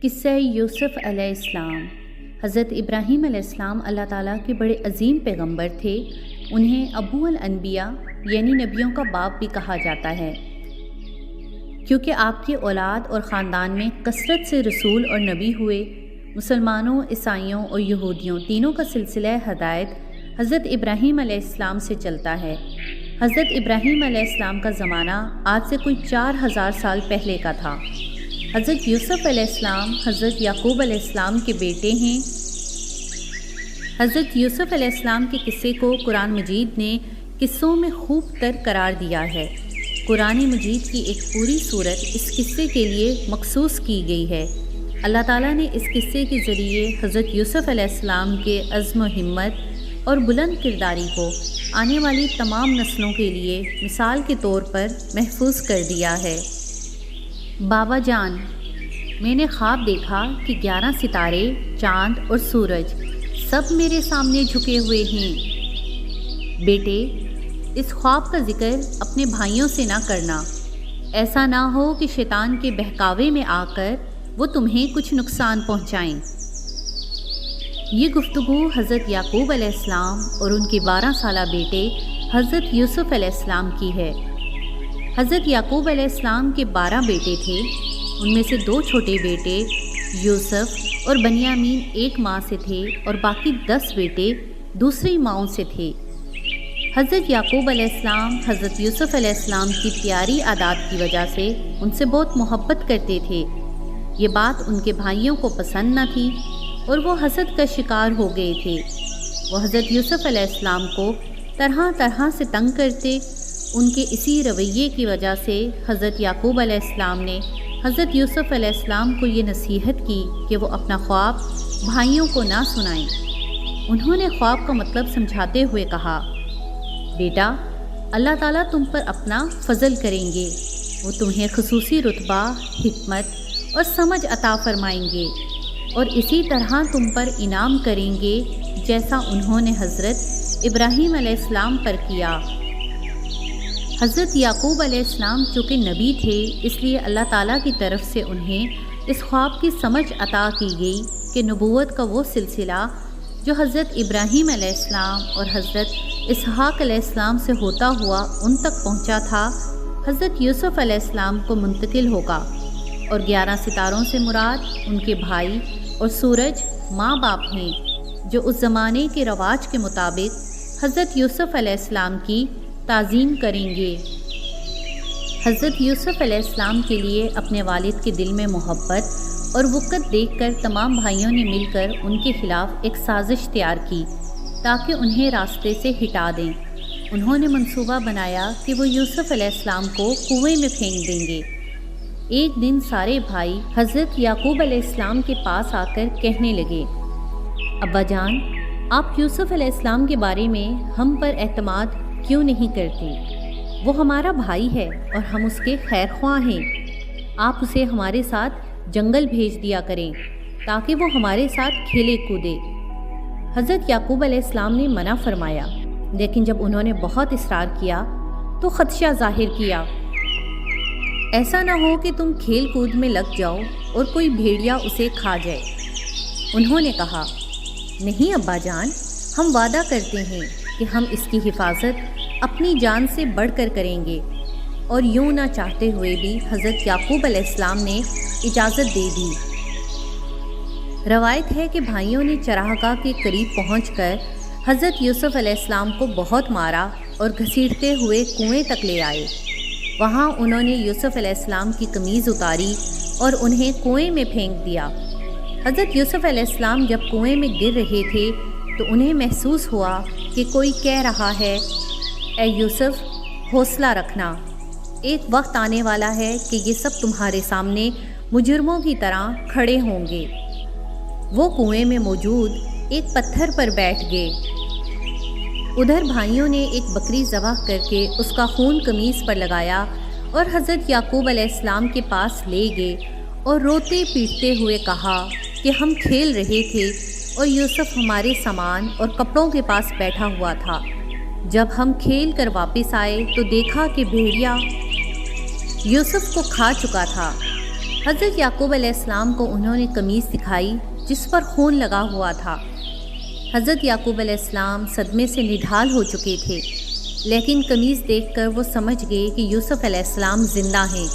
قصہ یوسف علیہ السلام۔ حضرت ابراہیم علیہ السلام اللہ تعالیٰ کے بڑے عظیم پیغمبر تھے۔ انہیں ابو الانبیاء یعنی نبیوں کا باپ بھی کہا جاتا ہے، کیونکہ آپ کی اولاد اور خاندان میں کثرت سے رسول اور نبی ہوئے۔ مسلمانوں، عیسائیوں اور یہودیوں تینوں کا سلسلہ ہدایت حضرت ابراہیم علیہ السلام سے چلتا ہے۔ حضرت ابراہیم علیہ السلام کا زمانہ آج سے کوئی 4000 سال پہلے کا تھا۔ حضرت یوسف علیہ السلام حضرت یعقوب علیہ السلام کے بیٹے ہیں۔ حضرت یوسف علیہ السلام کے قصے کو قرآن مجید نے قصوں میں خوب تر قرار دیا ہے۔ قرآن مجید کی ایک پوری صورت اس قصے کے لیے مخصوص کی گئی ہے۔ اللہ تعالیٰ نے اس قصے کے ذریعے حضرت یوسف علیہ السلام کے عزم و ہمت اور بلند کرداری کو آنے والی تمام نسلوں کے لیے مثال کے طور پر محفوظ کر دیا ہے۔ بابا جان، میں نے خواب دیکھا کہ 11 ستارے، چاند اور سورج سب میرے سامنے جھکے ہوئے ہیں۔ بیٹے، اس خواب کا ذکر اپنے بھائیوں سے نہ کرنا، ایسا نہ ہو کہ شیطان کے بہکاوے میں آ کر وہ تمہیں کچھ نقصان پہنچائیں۔ یہ گفتگو حضرت یعقوب علیہ السلام اور ان کے 12 سالہ بیٹے حضرت یوسف علیہ السلام کی ہے۔ حضرت یعقوب علیہ السلام کے 12 بیٹے تھے۔ ان میں سے 2 چھوٹے بیٹے یوسف اور بنیامین ایک ماں سے تھے اور باقی 10 بیٹے دوسری ماؤں سے تھے۔ حضرت یعقوب علیہ السلام حضرت یوسف علیہ السلام کی پیاری عادات کی وجہ سے ان سے بہت محبت کرتے تھے۔ یہ بات ان کے بھائیوں کو پسند نہ تھی اور وہ حسد کا شکار ہو گئے تھے۔ وہ حضرت یوسف علیہ السلام کو طرح طرح سے تنگ کرتے۔ ان کے اسی رویے کی وجہ سے حضرت یعقوب علیہ السلام نے حضرت یوسف علیہ السلام کو یہ نصیحت کی کہ وہ اپنا خواب بھائیوں کو نہ سنائیں۔ انہوں نے خواب کا مطلب سمجھاتے ہوئے کہا، بیٹا، اللہ تعالیٰ تم پر اپنا فضل کریں گے۔ وہ تمہیں خصوصی رتبہ، حکمت اور سمجھ عطا فرمائیں گے اور اسی طرح تم پر انعام کریں گے جیسا انہوں نے حضرت ابراہیم علیہ السلام پر کیا۔ حضرت یعقوب علیہ السلام چونکہ نبی تھے، اس لیے اللہ تعالیٰ کی طرف سے انہیں اس خواب کی سمجھ عطا کی گئی کہ نبوت کا وہ سلسلہ جو حضرت ابراہیم علیہ السلام اور حضرت اسحاق علیہ السلام سے ہوتا ہوا ان تک پہنچا تھا، حضرت یوسف علیہ السلام کو منتقل ہوگا۔ اور 11 ستاروں سے مراد ان کے بھائی اور سورج ماں باپ ہیں، جو اس زمانے کے رواج کے مطابق حضرت یوسف علیہ السلام کی تعظیم کریں گے۔ حضرت یوسف علیہ السلام کے لیے اپنے والد کے دل میں محبت اور وقت دیکھ کر تمام بھائیوں نے مل کر ان کے خلاف ایک سازش تیار کی تاکہ انہیں راستے سے ہٹا دیں۔ انہوں نے منصوبہ بنایا کہ وہ یوسف علیہ السلام کو کنویں میں پھینک دیں گے۔ ایک دن سارے بھائی حضرت یعقوب علیہ السلام کے پاس آ کر کہنے لگے، ابا جان، آپ یوسف علیہ السلام کے بارے میں ہم پر اعتماد کیوں نہیں کرتے؟ وہ ہمارا بھائی ہے اور ہم اس کے خیر خواہ ہیں۔ آپ اسے ہمارے ساتھ جنگل بھیج دیا کریں تاکہ وہ ہمارے ساتھ کھیلے کودے۔ حضرت یعقوب علیہ السلام نے منع فرمایا، لیکن جب انہوں نے بہت اصرار کیا تو خدشہ ظاہر کیا، ایسا نہ ہو کہ تم کھیل کود میں لگ جاؤ اور کوئی بھیڑیا اسے کھا جائے۔ انہوں نے کہا، نہیں ابا جان، ہم وعدہ کرتے ہیں کہ ہم اس کی حفاظت اپنی جان سے بڑھ کر کریں گے۔ اور یوں نہ چاہتے ہوئے بھی حضرت یعقوب علیہ السلام نے اجازت دے دی۔ روایت ہے کہ بھائیوں نے چراگاہ کے قریب پہنچ کر حضرت یوسف علیہ السلام کو بہت مارا اور گھسیٹتے ہوئے کنویں تک لے آئے۔ وہاں انہوں نے یوسف علیہ السلام کی قمیض اتاری اور انہیں کنویں میں پھینک دیا۔ حضرت یوسف علیہ السلام جب کنویں میں گر رہے تھے تو انہیں محسوس ہوا کہ کوئی کہہ رہا ہے، اے یوسف، حوصلہ رکھنا، ایک وقت آنے والا ہے کہ یہ سب تمہارے سامنے مجرموں کی طرح کھڑے ہوں گے۔ وہ کنویں میں موجود ایک پتھر پر بیٹھ گئے۔ ادھر بھائیوں نے ایک بکری ذبح کر کے اس کا خون قمیص پر لگایا اور حضرت یعقوب علیہ السلام کے پاس لے گئے اور روتے پیٹتے ہوئے کہا کہ ہم کھیل رہے تھے اور یوسف ہمارے سامان اور کپڑوں کے پاس بیٹھا ہوا تھا۔ جب ہم کھیل کر واپس آئے تو دیکھا کہ بھیڑیا یوسف کو کھا چکا تھا۔ حضرت یعقوب علیہ السلام کو انہوں نے قمیص دکھائی جس پر خون لگا ہوا تھا۔ حضرت یعقوب علیہ السلام صدمے سے نڈھال ہو چکے تھے، لیکن قمیص دیکھ کر وہ سمجھ گئے کہ یوسف علیہ السلام زندہ ہیں،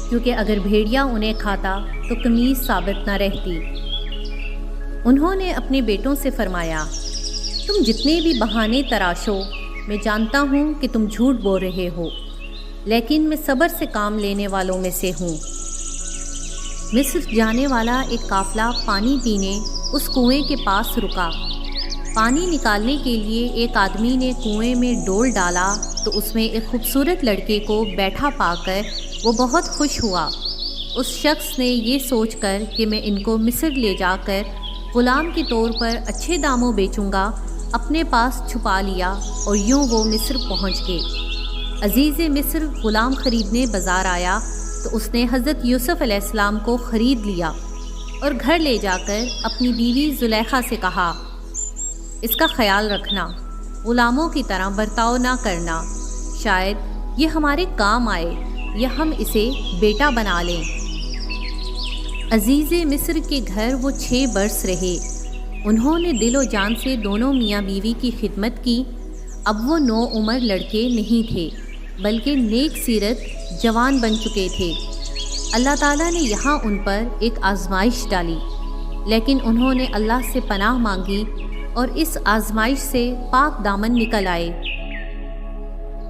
کیونکہ اگر بھیڑیا انہیں کھاتا تو قمیص ثابت نہ رہتی۔ انہوں نے اپنے بیٹوں سے فرمایا، تم جتنے بھی بہانے تراشو، میں جانتا ہوں کہ تم جھوٹ بول رہے ہو، لیکن میں صبر سے کام لینے والوں میں سے ہوں۔ مصر جانے والا ایک قافلہ پانی پینے اس کنویں کے پاس رکا۔ پانی نکالنے کے لیے ایک آدمی نے کنویں میں ڈول ڈالا تو اس میں ایک خوبصورت لڑکے کو بیٹھا پا کر وہ بہت خوش ہوا۔ اس شخص نے یہ سوچ کر کہ میں ان کو مصر لے جا کر غلام کے طور پر اچھے داموں بیچوں گا، اپنے پاس چھپا لیا اور یوں وہ مصر پہنچ گئے۔ عزیز مصر غلام خریدنے بازار آیا تو اس نے حضرت یوسف علیہ السلام کو خرید لیا اور گھر لے جا کر اپنی بیوی زلیخا سے کہا، اس کا خیال رکھنا، غلاموں کی طرح برتاؤ نہ کرنا، شاید یہ ہمارے کام آئے یا ہم اسے بیٹا بنا لیں۔ عزیز مصر کے گھر وہ 6 برس رہے۔ انہوں نے دل و جان سے دونوں میاں بیوی کی خدمت کی۔ اب وہ نوعمر لڑکے نہیں تھے، بلکہ نیک سیرت جوان بن چکے تھے۔ اللہ تعالیٰ نے یہاں ان پر ایک آزمائش ڈالی، لیکن انہوں نے اللہ سے پناہ مانگی اور اس آزمائش سے پاک دامن نکل آئے۔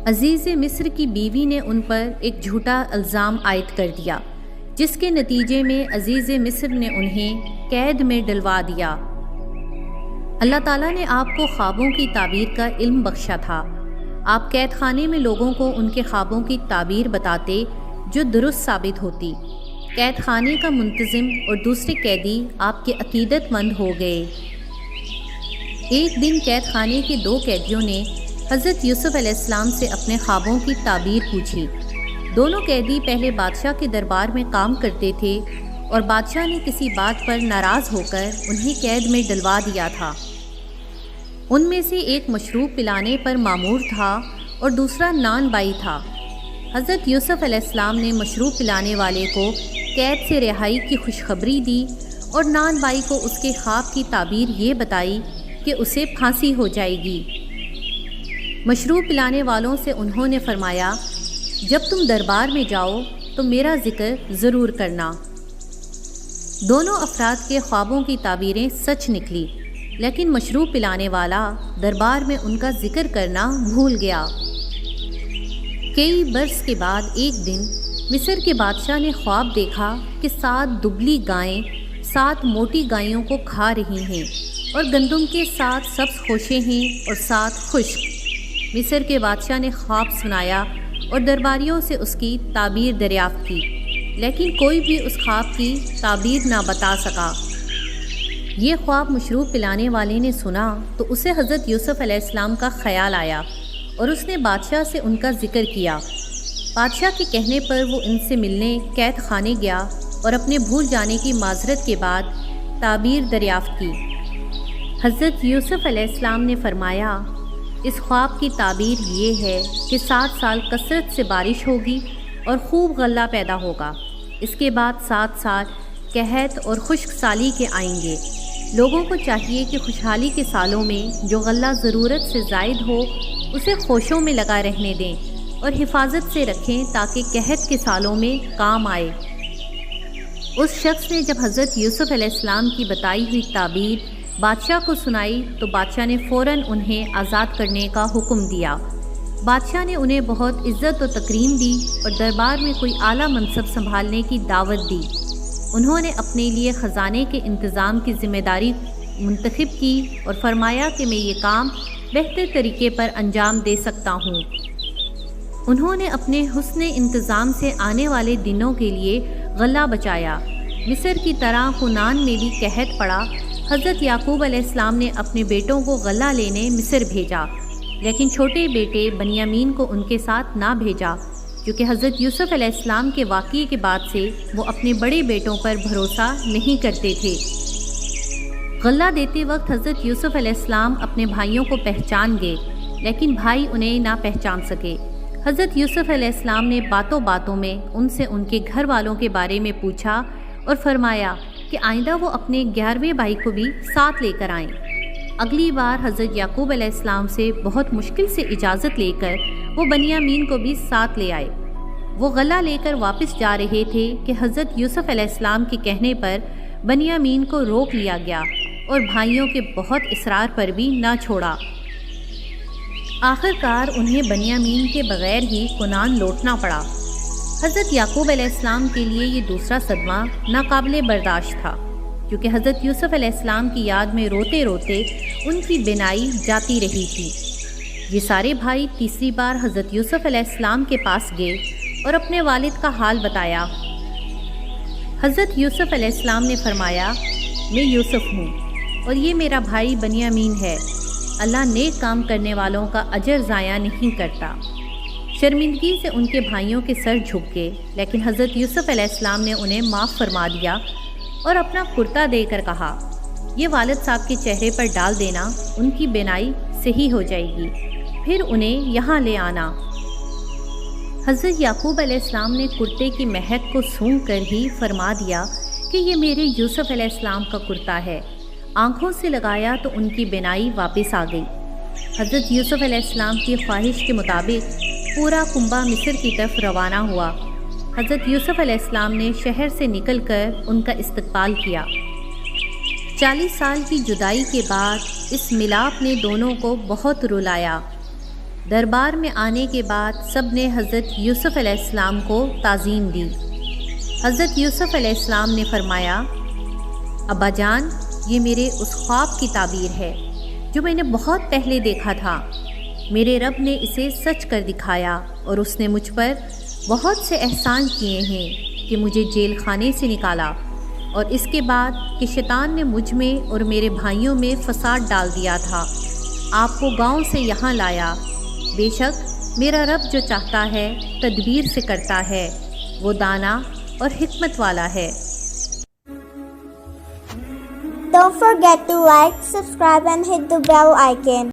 عزیز مصر کی بیوی نے ان پر ایک جھوٹا الزام عائد کر دیا، جس کے نتیجے میں عزیز مصر نے انہیں قید میں ڈلوا دیا۔ اللہ تعالیٰ نے آپ کو خوابوں کی تعبیر کا علم بخشا تھا۔ آپ قید خانے میں لوگوں کو ان کے خوابوں کی تعبیر بتاتے جو درست ثابت ہوتی۔ قید خانے کا منتظم اور دوسرے قیدی آپ کے عقیدت مند ہو گئے۔ ایک دن قید خانے کے 2 قیدیوں نے حضرت یوسف علیہ السلام سے اپنے خوابوں کی تعبیر پوچھی۔ دونوں قیدی پہلے بادشاہ کے دربار میں کام کرتے تھے اور بادشاہ نے کسی بات پر ناراض ہو کر انہیں قید میں ڈلوا دیا تھا۔ ان میں سے ایک مشروب پلانے پر مامور تھا اور دوسرا نان بائی تھا۔ حضرت یوسف علیہ السلام نے مشروب پلانے والے کو قید سے رہائی کی خوشخبری دی اور نان بائی کو اس کے خواب کی تعبیر یہ بتائی کہ اسے پھانسی ہو جائے گی۔ مشروب پلانے والوں سے انہوں نے فرمایا، جب تم دربار میں جاؤ تو میرا ذکر ضرور کرنا۔ دونوں افراد کے خوابوں کی تعبیریں سچ نکلی، لیکن مشروب پلانے والا دربار میں ان کا ذکر کرنا بھول گیا۔ کئی برس کے بعد ایک دن مصر کے بادشاہ نے خواب دیکھا کہ 7 دبلی گائیں 7 موٹی گائیوں کو کھا رہی ہیں اور گندم کے 7 سبز خوشے ہیں اور 7 خشک۔ مصر کے بادشاہ نے خواب سنایا اور درباریوں سے اس کی تعبیر دریافت کی، لیکن کوئی بھی اس خواب کی تعبیر نہ بتا سکا۔ یہ خواب مشروب پلانے والے نے سنا تو اسے حضرت یوسف علیہ السلام کا خیال آیا اور اس نے بادشاہ سے ان کا ذکر کیا۔ بادشاہ کے کہنے پر وہ ان سے ملنے قید خانے گیا اور اپنے بھول جانے کی معذرت کے بعد تعبیر دریافت کی۔ حضرت یوسف علیہ السلام نے فرمایا، اس خواب کی تعبیر یہ ہے کہ 7 سال کثرت سے بارش ہوگی اور خوب غلہ پیدا ہوگا۔ اس کے بعد 7 سال قحط اور خشک سالی کے آئیں گے۔ لوگوں کو چاہیے کہ خوشحالی کے سالوں میں جو غلہ ضرورت سے زائد ہو اسے خوشوں میں لگا رہنے دیں اور حفاظت سے رکھیں تاکہ قحط کے سالوں میں کام آئے۔ اس شخص نے جب حضرت یوسف علیہ السلام کی بتائی ہوئی تعبیر بادشاہ کو سنائی تو بادشاہ نے فوراً انہیں آزاد کرنے کا حکم دیا۔ بادشاہ نے انہیں بہت عزت و تکریم دی اور دربار میں کوئی اعلیٰ منصب سنبھالنے کی دعوت دی۔ انہوں نے اپنے لیے خزانے کے انتظام کی ذمہ داری منتخب کی اور فرمایا کہ میں یہ کام بہتر طریقے پر انجام دے سکتا ہوں۔ انہوں نے اپنے حسن انتظام سے آنے والے دنوں کے لیے غلہ بچایا۔ مصر کی طرح کنعان میں بھی قحط پڑا۔ حضرت یعقوب علیہ السلام نے اپنے بیٹوں کو غلہ لینے مصر بھیجا، لیکن چھوٹے بیٹے بنیامین کو ان کے ساتھ نہ بھیجا، کیونکہ حضرت یوسف علیہ السلام کے واقعے کے بعد سے وہ اپنے بڑے بیٹوں پر بھروسہ نہیں کرتے تھے۔ غلہ دیتے وقت حضرت یوسف علیہ السلام اپنے بھائیوں کو پہچان گئے، لیکن بھائی انہیں نہ پہچان سکے۔ حضرت یوسف علیہ السلام نے باتوں باتوں میں ان سے ان کے گھر والوں کے بارے میں پوچھا اور فرمایا کہ آئندہ وہ اپنے 11ویں بھائی کو بھی ساتھ لے کر آئیں۔ اگلی بار حضرت یعقوب علیہ السلام سے بہت مشکل سے اجازت لے کر وہ بنیامین کو بھی ساتھ لے آئے۔ وہ غلہ لے کر واپس جا رہے تھے کہ حضرت یوسف علیہ السلام کے کہنے پر بنیامین کو روک لیا گیا اور بھائیوں کے بہت اصرار پر بھی نہ چھوڑا۔ آخر کار انہیں بنیامین کے بغیر ہی کنعان لوٹنا پڑا۔ حضرت یعقوب علیہ السلام کے لیے یہ دوسرا صدمہ ناقابل برداشت تھا، کیونکہ حضرت یوسف علیہ السلام کی یاد میں روتے روتے ان کی بینائی جاتی رہی تھی۔ یہ سارے بھائی تیسری بار حضرت یوسف علیہ السلام کے پاس گئے اور اپنے والد کا حال بتایا۔ حضرت یوسف علیہ السلام نے فرمایا، میں یوسف ہوں اور یہ میرا بھائی بنیامین ہے۔ اللہ نیک کام کرنے والوں کا اجر ضائع نہیں کرتا۔ شرمندگی سے ان کے بھائیوں کے سر جھک گئے، لیکن حضرت یوسف علیہ السلام نے انہیں معاف فرما دیا اور اپنا کرتا دے کر کہا، یہ والد صاحب کے چہرے پر ڈال دینا، ان کی بینائی صحیح ہو جائے گی، پھر انہیں یہاں لے آنا۔ حضرت یعقوب علیہ السلام نے کرتے کی مہک کو سونگھ کر ہی فرما دیا کہ یہ میرے یوسف علیہ السلام کا کرتا ہے۔ آنکھوں سے لگایا تو ان کی بینائی واپس آ گئی۔ حضرت یوسف علیہ السلام کی خواہش کے مطابق پورا کنبہ مصر کی طرف روانہ ہوا۔ حضرت یوسف علیہ السلام نے شہر سے نکل کر ان کا استقبال کیا۔ 40 سال کی جدائی کے بعد اس ملاپ نے دونوں کو بہت رلایا۔ دربار میں آنے کے بعد سب نے حضرت یوسف علیہ السلام کو تعظیم دی۔ حضرت یوسف علیہ السلام نے فرمایا، ابا جان، یہ میرے اس خواب کی تعبیر ہے جو میں نے بہت پہلے دیکھا تھا۔ میرے رب نے اسے سچ کر دکھایا اور اس نے مجھ پر بہت سے احسان کیے ہیں کہ مجھے جیل خانے سے نکالا، اور اس کے بعد کہ شیطان نے مجھ میں اور میرے بھائیوں میں فساد ڈال دیا تھا، آپ کو گاؤں سے یہاں لایا۔ بے شک میرا رب جو چاہتا ہے تدبیر سے کرتا ہے، وہ دانا اور حکمت والا ہے۔ Don't forget to like, subscribe and hit the bell icon.